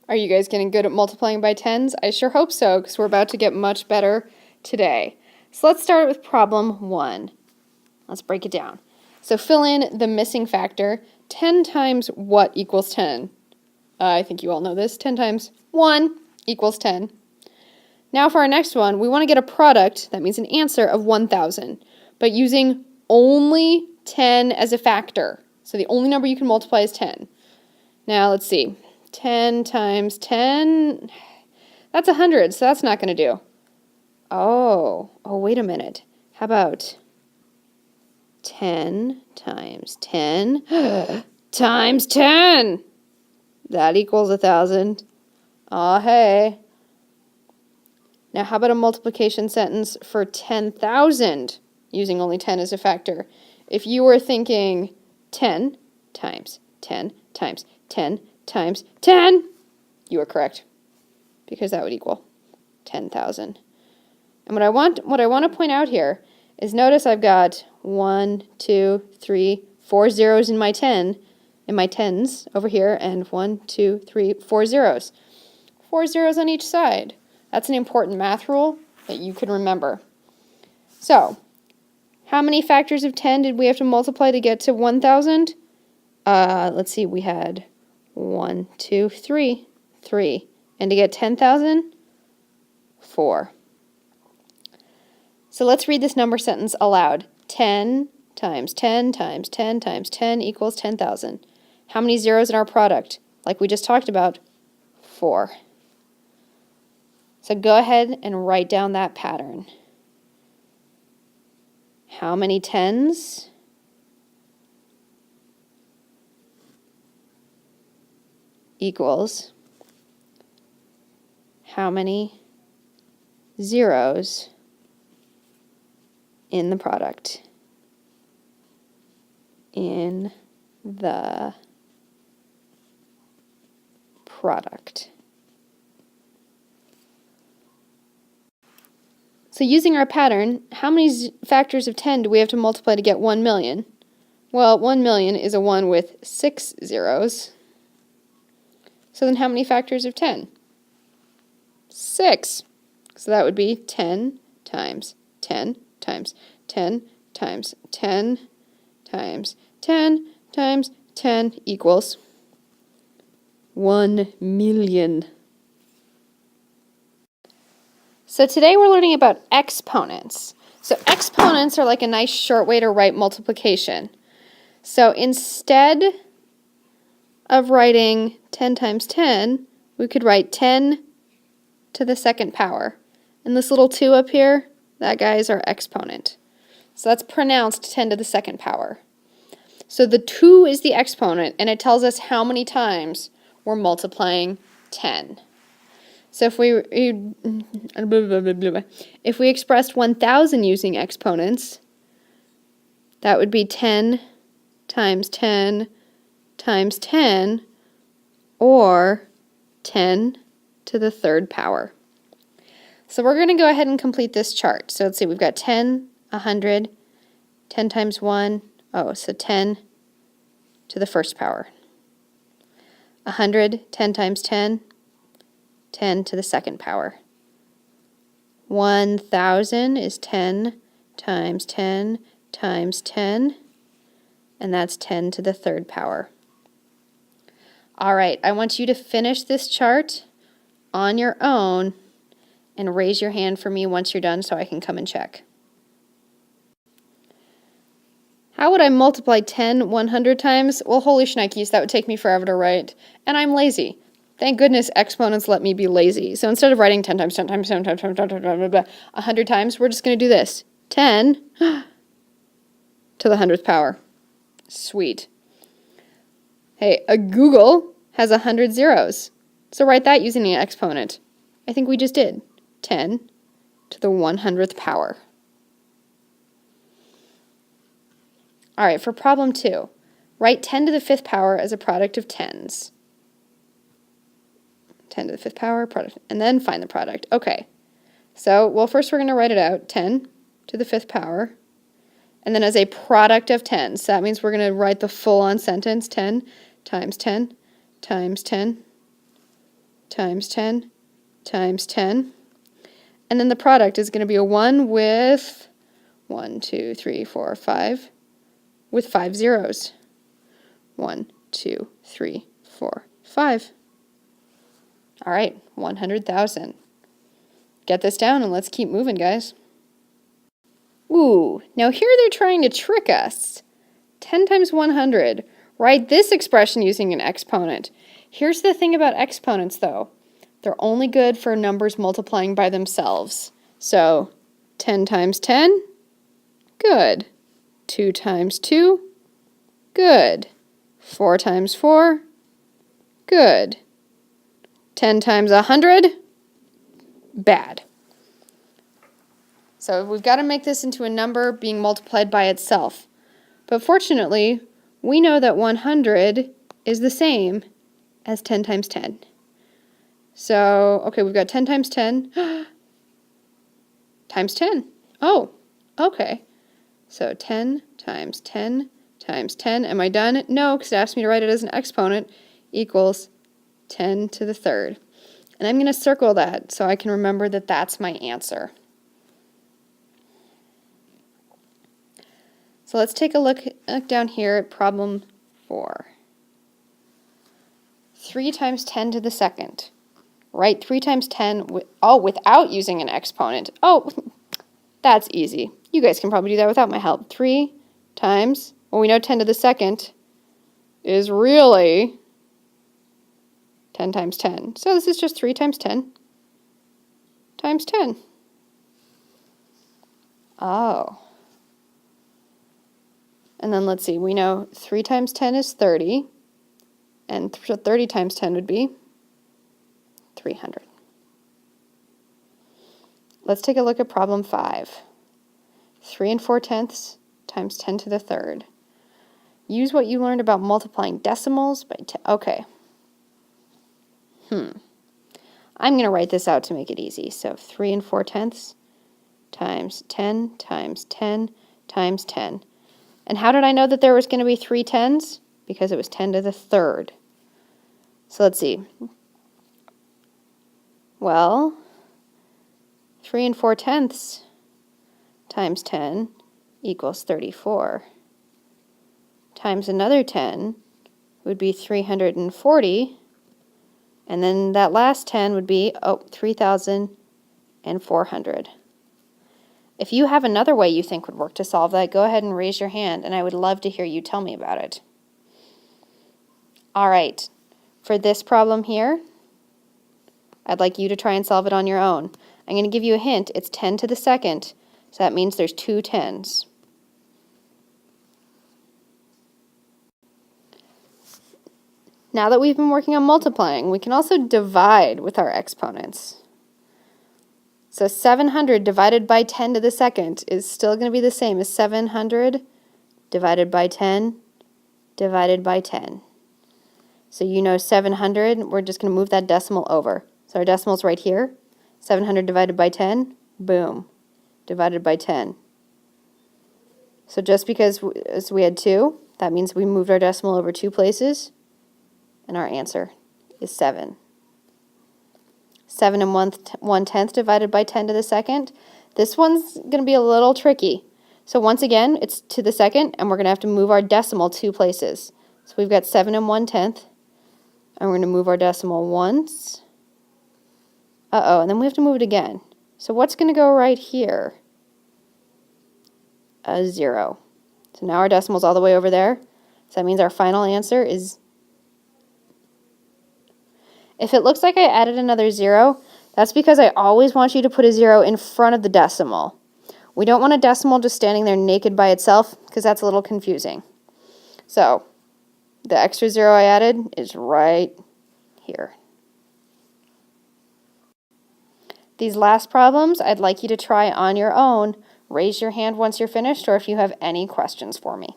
Are you guys getting good at multiplying by tens? I sure hope so, because we're about to get much better today. So let's start with problem 1. Let's break it down. So fill in the missing factor. 10 times what equals 10? I think you all know this. 10 times 1 equals 10. Now for our next one, we want to get a product, that means an answer, of 1,000, but using only 10 as a factor. So the only number you can multiply is 10. Now let's see. 10 times 10, that's 100, so that's not going to do. Oh, wait a minute. How about 10 times 10 times 10? That equals 1,000. Aw, hey. Now, how about a multiplication sentence for 10,000 using only 10 as a factor? If you were thinking 10 times 10 times 10 times 10, you are correct, because that would equal 10,000. And what I want to point out here is, notice I've got 1, 2, 3, 4 zeros in my tens over here, and 1, 2, 3, 4 zeros. 4 zeros on each side. That's an important math rule that you can remember. So, how many factors of 10 did we have to multiply to get to 1,000? Let's see, we had 1, 2, 3, 3. And to get 10,000, 4. So let's read this number sentence aloud. 10 times 10 times 10 times 10 equals 10,000. How many zeros in our product? Like we just talked about, 4. So go ahead and write down that pattern. How many tens equals how many zeros in the product? In the product. So using our pattern, how many factors of 10 do we have to multiply to get 1 million? Well, 1 million is a 1 with 6 zeros. So then how many factors of 10? 6. So that would be 10 times 10 times 10 times 10 times 10 times 10 equals 1 million. So today we're learning about exponents. So exponents are like a nice short way to write multiplication. So instead of writing 10 times 10, we could write 10 to the second power. And this little 2 up here, that guy is our exponent. So that's pronounced 10 to the second power. So the 2 is the exponent, and it tells us how many times we're multiplying 10. So if we expressed 1,000 using exponents, that would be 10 times 10 times 10, or 10 to the third power. So we're going to go ahead and complete this chart. So let's see, we've got 10, 100, 10 times 1, so 10 to the first power. 100, 10 times 10, 10 to the second power. 1,000 is 10 times 10 times 10, and that's 10 to the third power. All right, I want you to finish this chart on your own and raise your hand for me once you're done so I can come and check. How would I multiply 10 100 times? Well, holy shnikes, that would take me forever to write, and I'm lazy. Thank goodness exponents let me be lazy. So instead of writing 10 times 10 times 10 times 10 times 100 times, we're just going to do this. 10 to the 100th power. Sweet. Hey, Google has 100 zeros. So write that using an exponent. I think we just did. 10 to the 100th power. All right, for problem 2, write 10 to the 5th power as a product of tens. 10 to the 5th power, product, and then find the product. Okay, so, well, first we're going to write it out, 10 to the 5th power, and then as a product of tens. So that means we're going to write the full-on sentence, 10 times 10 times 10 times 10 times 10. And then the product is going to be a 1 with 1, 2, 3, 4, 5 with 5 zeros. 1, 2, 3, 4, 5. All right, 100,000. Get this down and let's keep moving, guys. Ooh, now here they're trying to trick us. 10 times 100. Write this expression using an exponent. Here's the thing about exponents, though. They're only good for numbers multiplying by themselves. So, 10 times 10, good. 2 times 2, good. 4 times 4, good. 10 times 100, bad. So we've got to make this into a number being multiplied by itself. But fortunately, we know that 100 is the same as 10 times 10. So, okay, we've got 10 times 10 times 10. Oh, okay. So 10 times 10 times 10. Am I done? No, because it asked me to write it as an exponent, equals 10 to the third. And I'm going to circle that so I can remember that that's my answer. So let's take a look down here at problem 4. 3 times 10 to the second. Write 3 times 10 without using an exponent. Oh, that's easy. You guys can probably do that without my help. 3 times, well, we know 10 to the second is really 10 times 10. So this is just 3 times 10 times 10. Oh. And then let's see, we know 3 times 10 is 30, and 30 times 10 would be 300. Let's take a look at problem 5. 3 and 4/10 times 10 to the third. Use what you learned about multiplying decimals by 10. Okay. I'm going to write this out to make it easy. So 3 and 4/10 times 10 times 10 times 10. And how did I know that there was going to be 3 tens? Because it was 10 to the third. So let's see. Well, 3 and 4/10 times 10 equals 34. Times another 10 would be 340. And then that last 10 would be, 3,400. If you have another way you think would work to solve that, go ahead and raise your hand, and I would love to hear you tell me about it. All right, for this problem here, I'd like you to try and solve it on your own. I'm going to give you a hint. It's 10 to the second, so that means there's 2 tens. Now that we've been working on multiplying, we can also divide with our exponents. So 700 divided by 10 to the second is still going to be the same as 700 divided by 10 divided by 10. So you know 700, we're just going to move that decimal over. So our decimal's right here. 700 divided by 10, boom, divided by 10. So just because we had 2, that means we moved our decimal over 2 places, and our answer is 7. 7 and 1/10 divided by 10 to the second. This one's going to be a little tricky. So once again, it's to the second, and we're going to have to move our decimal 2 places. So we've got 7 and 1/10, and we're going to move our decimal once. And then we have to move it again. So what's going to go right here? A 0. So now our decimal's all the way over there. So that means our final answer is... If it looks like I added another 0, that's because I always want you to put a 0 in front of the decimal. We don't want a decimal just standing there naked by itself, because that's a little confusing. So the extra 0 I added is right here. These last problems I'd like you to try on your own. Raise your hand once you're finished, or if you have any questions for me.